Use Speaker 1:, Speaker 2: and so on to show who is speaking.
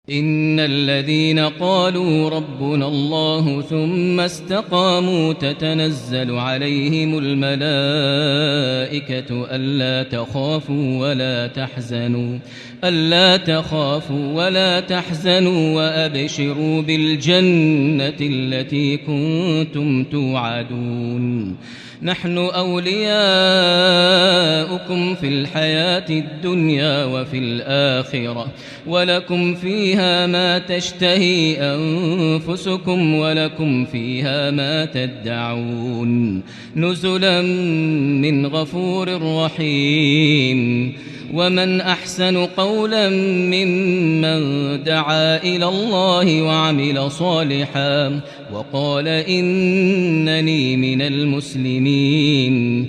Speaker 1: إن الذين قالوا ربنا الله ثم استقاموا تتنزل عليهم الملائكة ألا تخافوا ولا تحزنوا وأبشروا بالجنة التي كنتم توعدون نحن أولياؤكم في الحياة الدنيا وفي الآخرة ولكم فيها ما تشتهي أنفسكم ولكم فيها ما تدعون نزلا من غفور رحيم ومن أحسن قولا ممن دعا إلى الله وعمل صالحا وقال إنني من المسلمين